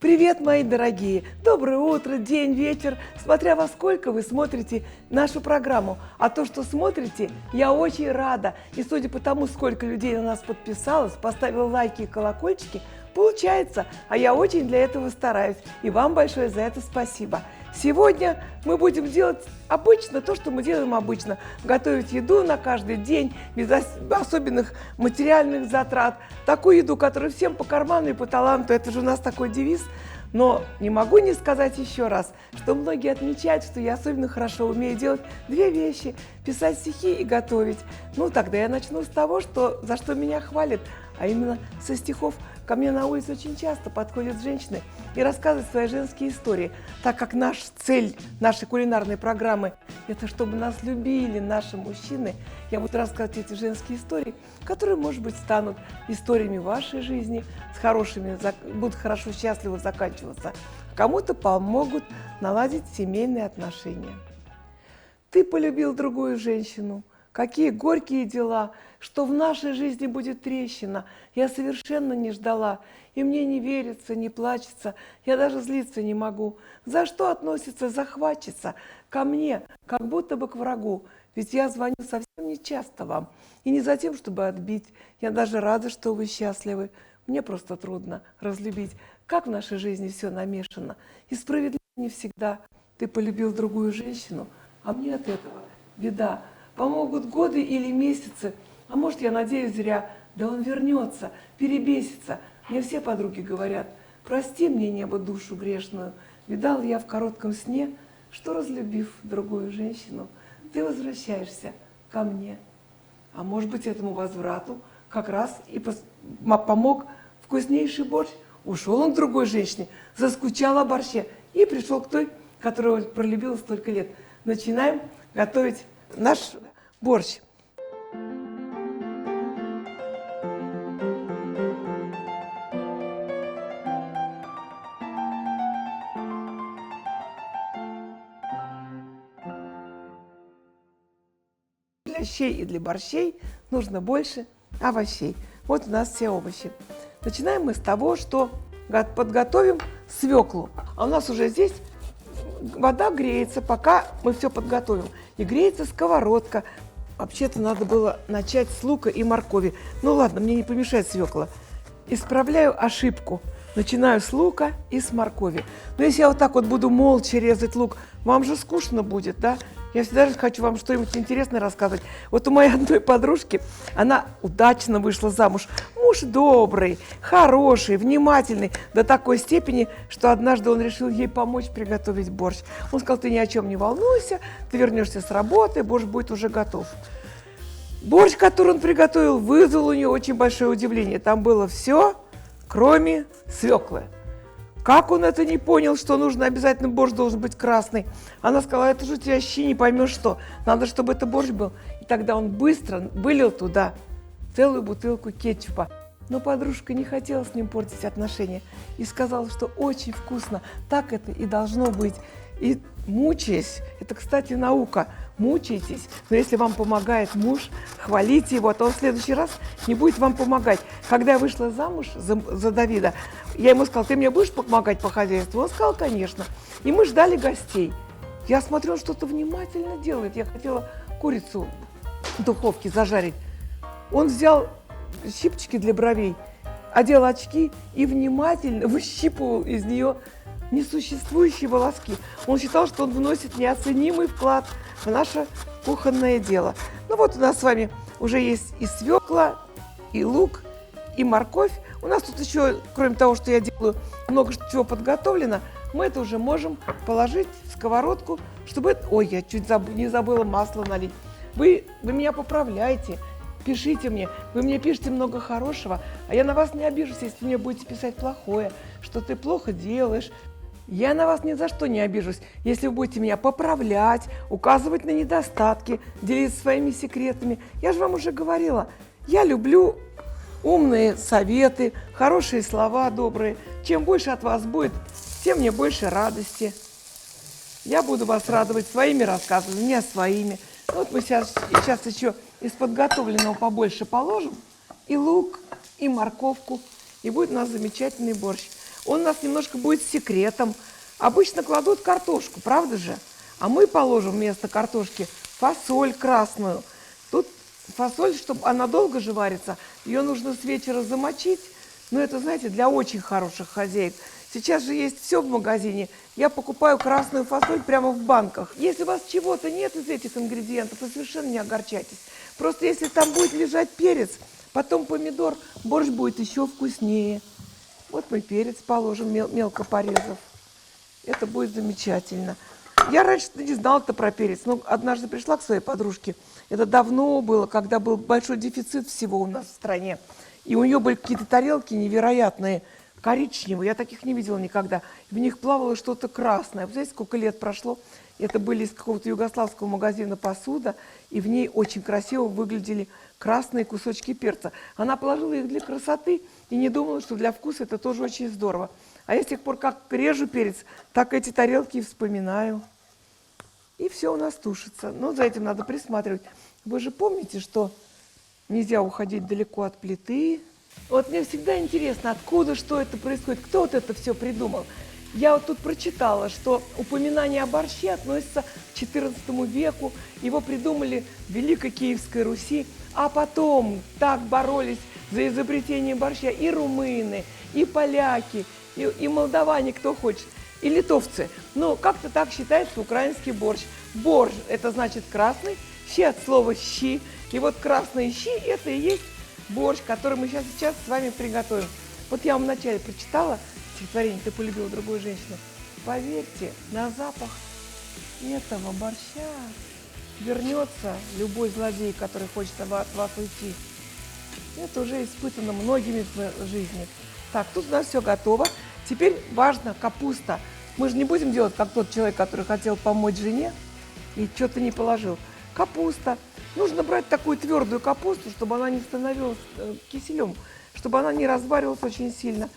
Привет, мои дорогие! Доброе утро, день, вечер, смотря во сколько вы смотрите нашу программу. А то, что смотрите, я очень рада. И судя по тому, сколько людей на нас подписалось, поставило лайки и колокольчики, получается. А я очень для этого стараюсь. И вам большое за это спасибо. Сегодня мы будем делать обычно то, что мы делаем обычно. Готовить еду на каждый день, без особенных материальных затрат. Такую еду, которая всем по карману и по таланту. Это же у нас такой девиз. Но не могу не сказать еще раз, что многие отмечают, что я особенно хорошо умею делать две вещи – писать стихи и готовить. Ну, тогда я начну с того, за что меня хвалят, а именно со стихов. Ко мне на улице очень часто подходят женщины и рассказывают свои женские истории, так как цель нашей кулинарной программы – это чтобы нас любили наши мужчины. Я буду рассказывать эти женские истории, которые, может быть, станут историями вашей жизни, будут хорошо, счастливо заканчиваться, а кому-то помогут наладить семейные отношения. Ты полюбил другую женщину. Какие горькие дела, что в нашей жизни будет трещина. Я совершенно не ждала, и мне не верится, не плачется, я даже злиться не могу. За что относится захватчица ко мне, как будто бы к врагу? Ведь я звоню совсем не часто вам, и не за тем, чтобы отбить. Я даже рада, что вы счастливы. Мне просто трудно разлюбить. Как в нашей жизни все намешано. И справедливо не всегда. Ты полюбил другую женщину, а мне от этого беда. Помогут годы или месяцы, а может, я надеюсь зря. Да он вернется, перебесится. Мне все подруги говорят: прости мне, небо, душу грешную. Видал я в коротком сне, что, разлюбив другую женщину, ты возвращаешься ко мне. А может быть, этому возврату как раз и помог вкуснейший борщ. Ушел он к другой женщине, заскучал о борще и пришел к той, которую пролюбил столько лет. Начинаем готовить наш борщ. Для щей и для борщей нужно больше овощей. Вот у нас все овощи. Начинаем мы с того, что подготовим свеклу. А у нас уже здесь вода греется, пока мы все подготовим. И греется сковородка. Вообще-то надо было начать с лука и моркови. Ну ладно, мне не помешает свекла. Исправляю ошибку. Начинаю с лука и с моркови. Но если я вот так вот буду молча резать лук, вам же скучно будет, да? Я всегда же хочу вам что-нибудь интересное рассказывать. Вот у моей одной подружки, она удачно вышла замуж. Муж добрый, хороший, внимательный, до такой степени, что однажды он решил ей помочь приготовить борщ. Он сказал: ты ни о чем не волнуйся, ты вернешься с работы, борщ будет уже готов. Борщ, который он приготовил, вызвал у нее очень большое удивление. Там было все, кроме свеклы. Как он это не понял, что нужно обязательно борщ должен быть красный? Она сказала: это же у тебя щи, не поймешь что. Надо, чтобы это борщ был. И тогда он быстро вылил туда целую бутылку кетчупа. Но подружка не хотела с ним портить отношения и сказала, что очень вкусно, так это и должно быть. И мучаясь, это, кстати, наука, мучайтесь, но если вам помогает муж, хвалите его, а то он в следующий раз не будет вам помогать. Когда я вышла замуж за Давида, я ему сказала: ты мне будешь помогать по хозяйству? Он сказал: конечно. И мы ждали гостей. Я смотрю, он что-то внимательно делает. Я хотела курицу в духовке зажарить. Он взял щипчики для бровей, одел очки и внимательно выщипывал из нее несуществующие волоски. Он считал, что он вносит неоценимый вклад в наше кухонное дело. Ну вот у нас с вами уже есть и свекла, и лук, и морковь. У нас тут еще, кроме того, что я делаю, много чего подготовлено. Мы это уже можем положить в сковородку, чтобы... Ой, я чуть не забыла масло налить. Вы меня поправляйте, пишите мне. Вы мне пишете много хорошего, а я на вас не обижусь, если мне будете писать плохое, что ты плохо делаешь. Я на вас ни за что не обижусь, если вы будете меня поправлять, указывать на недостатки, делиться своими секретами. Я же вам уже говорила, я люблю умные советы, хорошие слова добрые. Чем больше от вас будет, тем мне больше радости. Я буду вас радовать своими рассказами, не своими. Вот мы сейчас еще из подготовленного побольше положим и лук, и морковку, и будет у нас замечательный борщ. Он у нас немножко будет с секретом. Обычно кладут картошку, правда же? А мы положим вместо картошки фасоль красную. Тут фасоль, чтобы она долго же варится, ее нужно с вечера замочить. Но это, знаете, для очень хороших хозяек. Сейчас же есть все в магазине. Я покупаю красную фасоль прямо в банках. Если у вас чего-то нет из этих ингредиентов, вы совершенно не огорчайтесь. Просто если там будет лежать перец, потом помидор, борщ будет еще вкуснее. Вот мы перец положим, мелко порезав. Это будет замечательно. Я раньше не знала-то про перец, но однажды пришла к своей подружке. Это давно было, когда был большой дефицит всего у нас в стране. И у нее были какие-то тарелки невероятные, коричневые. Я таких не видела никогда. В них плавало что-то красное. Вы знаете, сколько лет прошло? Это были из какого-то югославского магазина посуда. И в ней очень красиво выглядели красные кусочки перца. Она положила их для красоты и не думала, что для вкуса это тоже очень здорово. А я с тех пор, как режу перец, так эти тарелки и вспоминаю. И все у нас тушится. Но за этим надо присматривать. Вы же помните, что нельзя уходить далеко от плиты. Вот мне всегда интересно, откуда, что это происходит, кто вот это все придумал. Я вот тут прочитала, что упоминание о борще относится к XIV веку. Его придумали в Великой Киевской Руси. А потом так боролись за изобретение борща и румыны, и поляки, и молдаване, кто хочет, и литовцы. Но как-то так считается украинский борщ. Борщ – это значит красный, щи от слова щи. И вот красные щи – это и есть борщ, который мы сейчас с вами приготовим. Вот я вам вначале прочитала стихотворение «Ты полюбил другую женщину». Поверьте, на запах этого борща вернется любой злодей, который хочет от вас уйти. Это уже испытано многими в жизни. Так, тут у нас все готово. Теперь важно капуста. Мы же не будем делать, как тот человек, который хотел помочь жене и что-то не положил. Капуста. Нужно брать такую твердую капусту, чтобы она не становилась киселем, чтобы она не разваривалась очень сильно.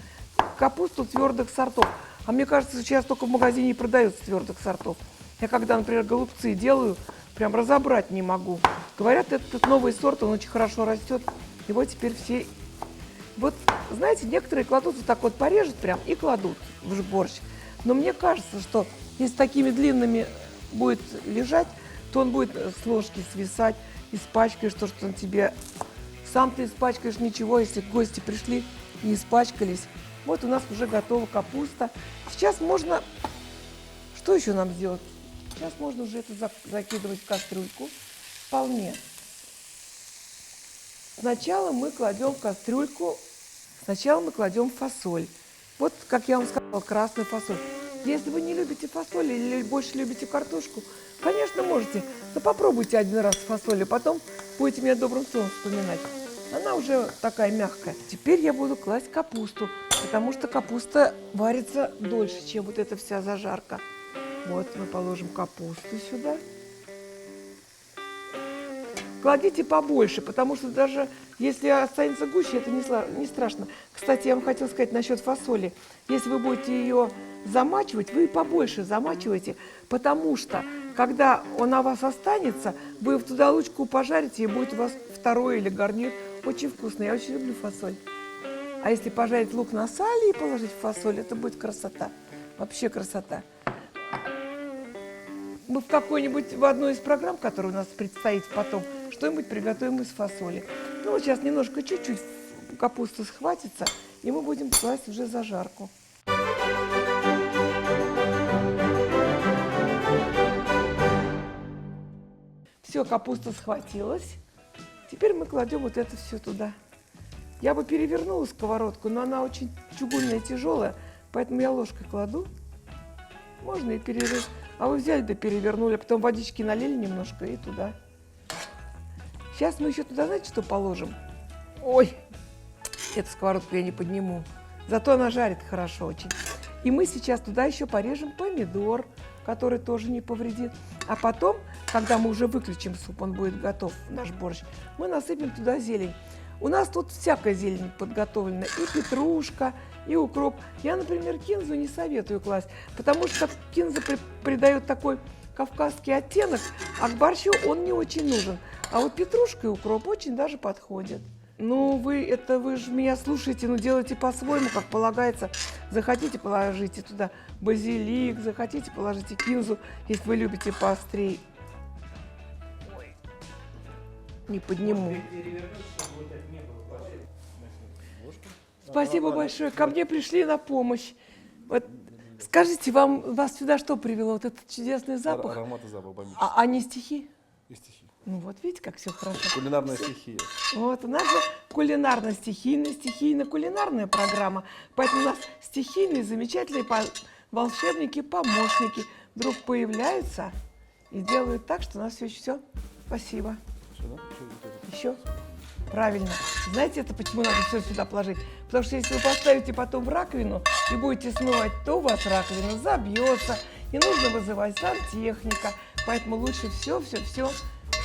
Капусту твердых сортов. А мне кажется, сейчас только в магазине продаются твердых сортов. Я когда, например, голубцы делаю, прям разобрать не могу. Говорят, этот новый сорт, он очень хорошо растет. Его теперь все... Вот, знаете, некоторые кладут вот так вот, порежут прям и кладут в борщ. Но мне кажется, что если такими длинными будет лежать, то он будет с ложки свисать, испачкаешь то, что он тебе... Сам ты испачкаешь ничего, если гости пришли и испачкались. Вот у нас уже готова капуста. Сейчас можно... Что еще нам сделать? Сейчас можно уже это закидывать в кастрюльку. Вполне. Сначала мы кладем в кастрюльку, сначала мы кладем фасоль. Вот, как я вам сказала, красную фасоль. Если вы не любите фасоль или больше любите картошку, конечно, можете. Но попробуйте один раз фасоль, а потом будете меня добрым словом вспоминать. Она уже такая мягкая. Теперь я буду класть капусту, потому что капуста варится дольше, чем вот эта вся зажарка. Вот мы положим капусту сюда. Кладите побольше, потому что даже если останется гуще, это не страшно. Кстати, я вам хотела сказать насчет фасоли. Если вы будете ее замачивать, вы побольше замачиваете, потому что, когда он у вас останется, вы туда лучку пожарите, и будет у вас второй или гарнир очень вкусный. Я очень люблю фасоль. А если пожарить лук на сале и положить в фасоль, это будет красота. Вообще красота. Мы в одной из программ, которая у нас предстоит потом, что-нибудь приготовим из фасоли. Ну вот сейчас немножко, чуть-чуть капуста схватится, и мы будем класть уже зажарку. Все, капуста схватилась. Теперь мы кладем вот это все туда. Я бы перевернула сковородку, но она очень чугунная, тяжелая, поэтому я ложкой кладу. Можно и перевернуть. А вы взяли да перевернули, а потом водички налили немножко и туда. Сейчас мы еще туда, знаете, что положим? Ой, эту сковородку я не подниму. Зато она жарит хорошо очень. И мы сейчас туда еще порежем помидор, который тоже не повредит. А потом, когда мы уже выключим суп, он будет готов, наш борщ, мы насыпем туда зелень. У нас тут всякая зелень подготовлена. И петрушка, и укроп. Я, например, кинзу не советую класть, потому что кинза придает такой кавказский оттенок, а к борщу он не очень нужен. А вот петрушка и укроп очень даже подходят. Ну, вы же меня слушаете, ну, делайте по-своему, как полагается. Захотите, положите туда базилик, захотите, положите кинзу, если вы любите поострее. Ой, не подниму. Спасибо большое. Ко мне пришли на помощь. Вот скажите, вас сюда что привело? Вот этот чудесный запах? Аромат и запах бомбический. А не стихи? И стихи. Ну вот, видите, как все хорошо. Кулинарная стихия. Вот, у нас же кулинарно-стихийная, стихийно-кулинарная программа. Поэтому у нас стихийные, замечательные волшебники, помощники вдруг появляются и делают так, что у нас все. Спасибо. Еще? Правильно. Знаете, это почему надо все сюда положить? Потому что если вы поставите потом в раковину и будете смывать, то у вас раковина забьется, и нужно вызывать сантехника. Поэтому лучше все.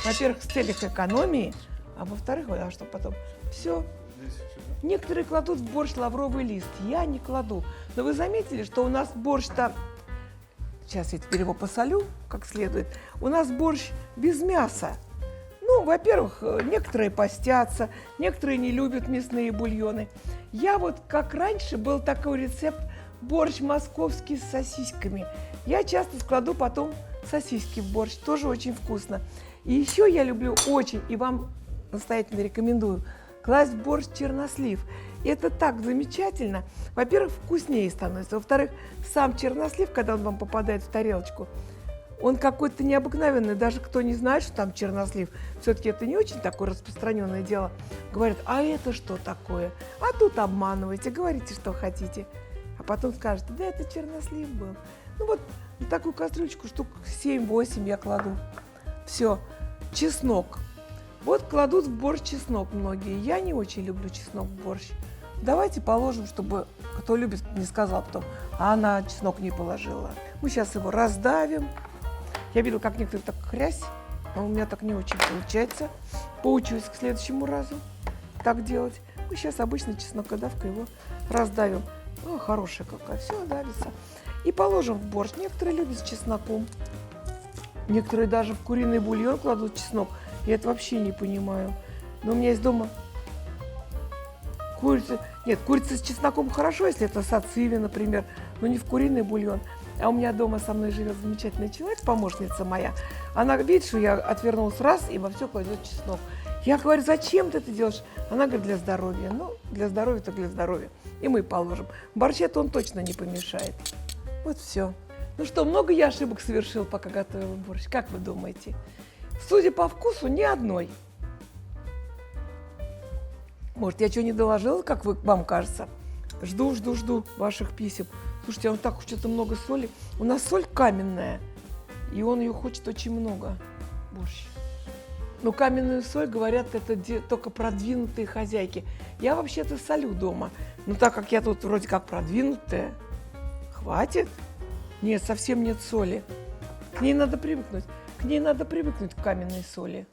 Во-первых, в целях экономии, а во-вторых, чтобы потом все. Некоторые кладут в борщ лавровый лист. Я не кладу. Но вы заметили, что у нас борщ-то... Сейчас я теперь его посолю как следует. У нас борщ без мяса. Ну, во-первых, некоторые постятся, некоторые не любят мясные бульоны. Я вот, как раньше, был такой рецепт борщ московский с сосисками. Я часто складу потом сосиски в борщ, тоже очень вкусно. И еще я люблю очень, и вам настоятельно рекомендую, класть в борщ чернослив. Это так замечательно. Во-первых, вкуснее становится. Во-вторых, сам чернослив, когда он вам попадает в тарелочку, он какой-то необыкновенный. Даже кто не знает, что там чернослив, все-таки это не очень такое распространенное дело. Говорят, а это что такое? А тут обманываете, говорите, что хотите. А потом скажете, да это чернослив был. Ну вот на такую кастрюлечку штук 7-8 я кладу. Все. Чеснок. Вот кладут в борщ чеснок многие. Я не очень люблю чеснок в борщ. Давайте положим, чтобы кто любит, не сказал потом, а она чеснок не положила. Мы сейчас его раздавим. Я видела, как некоторые так хрясь, но у меня так не очень получается. Поучусь к следующему разу так делать. Мы сейчас обычно чеснокодавкой его раздавим. О, хорошая какая, все давится. И положим в борщ. Некоторые любят с чесноком. Некоторые даже в куриный бульон кладут чеснок. Я это вообще не понимаю. Но у меня есть дома курица. Нет, курица с чесноком хорошо, если это сациви, например, но не в куриный бульон. А у меня дома со мной живет замечательный человек, помощница моя. Она видит, что я отвернулась раз и во все кладет чеснок. Я говорю, зачем ты это делаешь? Она говорит, для здоровья. Ну, для здоровья, так для здоровья. И мы положим. Борщет он точно не помешает. Вот все. Ну что, много я ошибок совершил, пока готовила борщ. Как вы думаете? Судя по вкусу, ни одной. Может, я что не доложила, как вам кажется? Жду ваших писем. Слушайте, он так что-то много соли. У нас соль каменная, и он ее хочет очень много. Борщ. Но каменную соль, говорят, это только продвинутые хозяйки. Я вообще-то солю дома. Но так как я тут вроде как продвинутая, хватит. Нет, совсем нет соли. К ней надо привыкнуть. К ней надо привыкнуть, к каменной соли.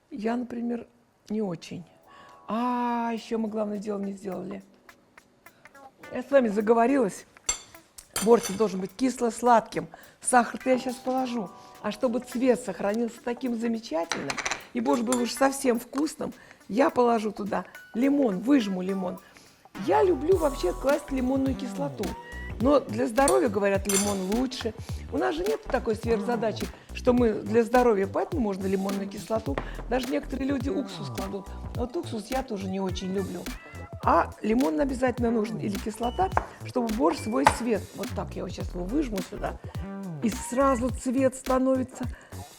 Я, например, не очень. А еще мы главное дело не сделали. Я с вами заговорилась. Борщ должен быть кисло-сладким. Сахар-то я сейчас положу. А чтобы цвет сохранился таким замечательным, и борщ был уж совсем вкусным, я положу туда лимон, выжму лимон. Я люблю вообще класть лимонную кислоту. Но для здоровья, говорят, лимон лучше. У нас же нет такой сверхзадачи, что мы для здоровья, поэтому можно лимонную кислоту. Даже некоторые люди уксус кладут. Вот уксус я тоже не очень люблю. А лимон обязательно нужен или кислота, чтобы борщ свой цвет. Вот так я его сейчас его выжму сюда. И сразу цвет становится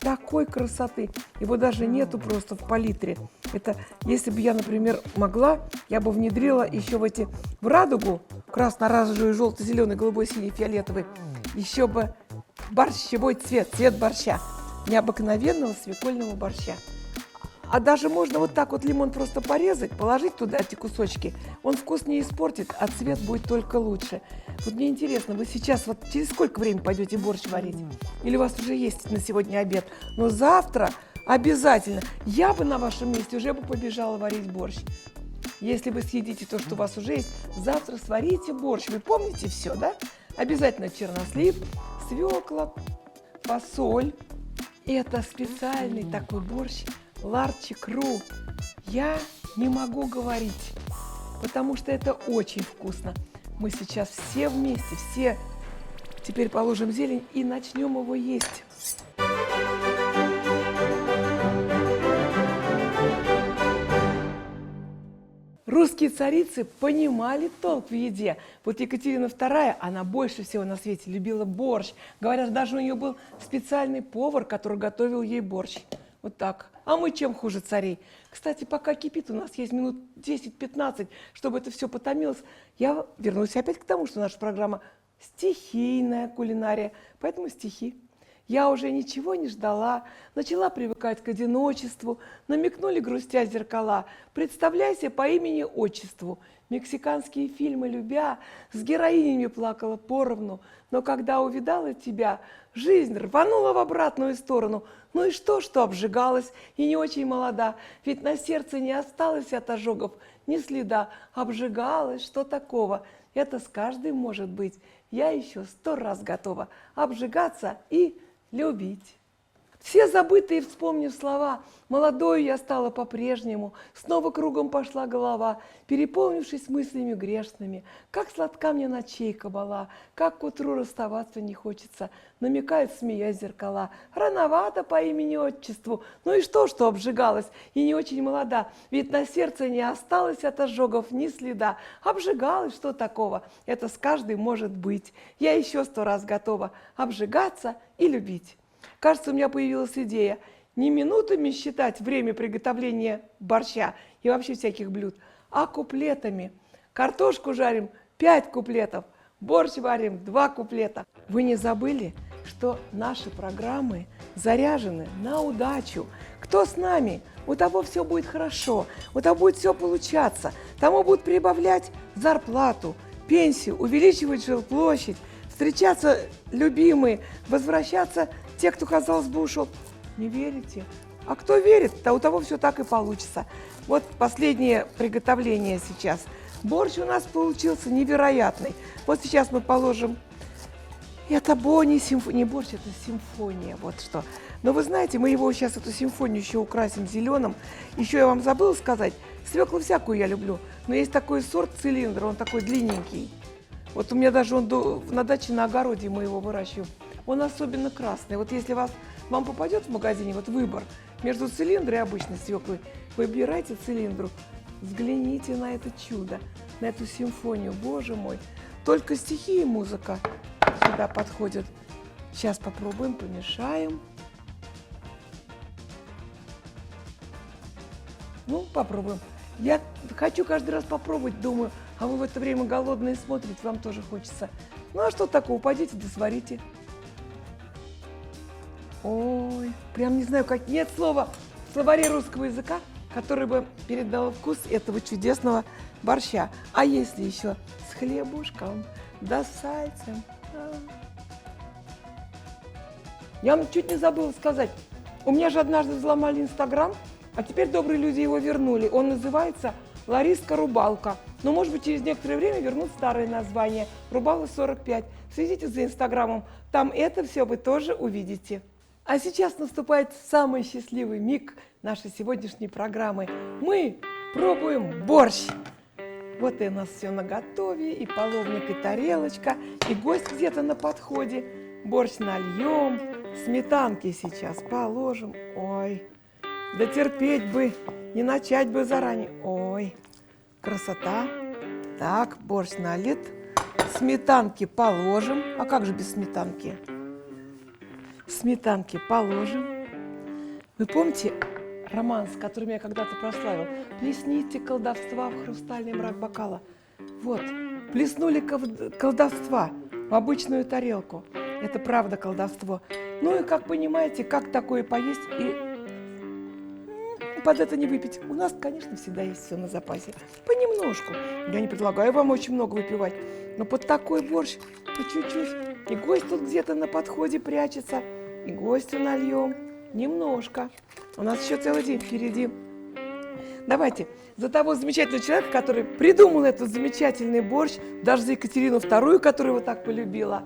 такой красоты. Его даже нету просто в палитре. Это если бы я, например, могла, я бы внедрила еще в радугу, красно-оранжевый, желто-зеленый, голубой, синий, фиолетовый, еще бы борщевой цвет борща, необыкновенного свекольного борща. А даже можно вот так вот лимон просто порезать, положить туда эти кусочки. Он вкус не испортит, а цвет будет только лучше. Вот мне интересно, вы сейчас вот через сколько времени пойдете борщ варить? Или у вас уже есть на сегодня обед? Но завтра обязательно. Я бы на вашем месте уже бы побежала варить борщ. Если вы съедите то, что у вас уже есть, завтра сварите борщ. Вы помните все, да? Обязательно чернослив, свекла, фасоль. Это специальный такой борщ. Ларчик.ру. Я не могу говорить, потому что это очень вкусно. Мы сейчас все вместе, все теперь положим зелень и начнем его есть. Русские царицы понимали толк в еде. Вот Екатерина II, она больше всего на свете любила борщ. Говорят, даже у нее был специальный повар, который готовил ей борщ. Вот так. А мы чем хуже царей? Кстати, пока кипит, у нас есть минут 10-15, чтобы это все потомилось. Я вернусь опять к тому, что наша программа стихийная кулинария, поэтому стихи. Я уже ничего не ждала, начала привыкать к одиночеству, намекнули грустя зеркала. Представляйся по имени-отчеству. Мексиканские фильмы любя, с героинями плакала поровну. Но когда увидала тебя, жизнь рванула в обратную сторону. Ну и что обжигалась и не очень молода, ведь на сердце не осталось от ожогов ни следа. Обжигалась, что такого? Это с каждым может быть. Я еще 100 раз готова обжигаться и любить. Все забытые, вспомнив слова, молодою я стала по-прежнему, снова кругом пошла голова, переполнившись мыслями грешными. Как сладка мне ночей кабала, как к утру расставаться не хочется, намекают, смеясь, зеркала. Рановато по имени-отчеству, ну и что обжигалась и не очень молода, ведь на сердце не осталось от ожогов ни следа. Обжигалась, что такого? Это с каждым может быть. Я еще 100 раз готова обжигаться и любить. Кажется, у меня появилась идея не минутами считать время приготовления борща и вообще всяких блюд, а куплетами. Картошку жарим 5 куплетов, борщ варим 2 куплета. Вы не забыли, что наши программы заряжены на удачу? Кто с нами? У того все будет хорошо, у того будет все получаться, тому будут прибавлять зарплату, пенсию, увеличивать жилплощадь, встречаться любимые, возвращаться те, кто, казалось бы, ушел. Не верите? А кто верит, то у того все так и получится. Вот последнее приготовление сейчас. Борщ у нас получился невероятный. Вот сейчас мы положим... Это не борщ, это симфония, вот что. Но вы знаете, мы его сейчас, эту симфонию, еще украсим зеленым. Еще я вам забыла сказать, свеклу всякую я люблю, но есть такой сорт цилиндр, он такой длинненький. Вот у меня даже он на даче, на огороде мы его выращиваем. Он особенно красный. Вот если вам попадет в магазине вот выбор между цилиндром и обычной свеклой, выбирайте цилиндру. Взгляните на это чудо, на эту симфонию. Боже мой, только стихи и музыка сюда подходят. Сейчас попробуем, помешаем. Ну, попробуем. Я хочу каждый раз попробовать, думаю, а вы в это время голодные смотрите, вам тоже хочется. Ну, а что такого, пойдите да сварите. Ой, прям не знаю, как нет слова в словаре русского языка, который бы передал вкус этого чудесного борща. А если еще с хлебушком, да с сальцем. Я вам чуть не забыла сказать, у меня же однажды взломали Инстаграм, а теперь добрые люди его вернули. Он называется «Лариска Рубалка». Но, может быть, через некоторое время вернут старое название «Рубала 45». Следите за Инстаграмом, там это все вы тоже увидите. А сейчас наступает самый счастливый миг нашей сегодняшней программы. Мы пробуем борщ. Вот и у нас все наготове, и половник, и тарелочка, и гость где-то на подходе. Борщ нальем, сметанки сейчас положим. Ой, да терпеть бы, не начать бы заранее. Ой, красота. Так, борщ налит, сметанки положим. А как же без сметанки? Сметанки положим. Вы помните романс, который меня когда-то прославил? «Плесните колдовства в хрустальный мрак бокала». Вот, плеснули колдовства в обычную тарелку. Это правда колдовство. Ну и, как понимаете, как такое поесть и под это не выпить? У нас, конечно, всегда есть все на запасе. Понемножку. Я не предлагаю вам очень много выпивать. Но под такой борщ по чуть-чуть. И гость тут где-то на подходе прячется. И гостю нальем немножко. У нас еще целый день впереди. Давайте за того замечательного человека, который придумал этот замечательный борщ, даже за Екатерину II, которую его так полюбила.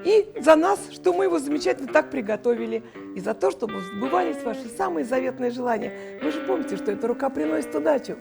И за нас, что мы его замечательно так приготовили. И за то, чтобы сбывались ваши самые заветные желания. Вы же помните, что эта рука приносит удачу.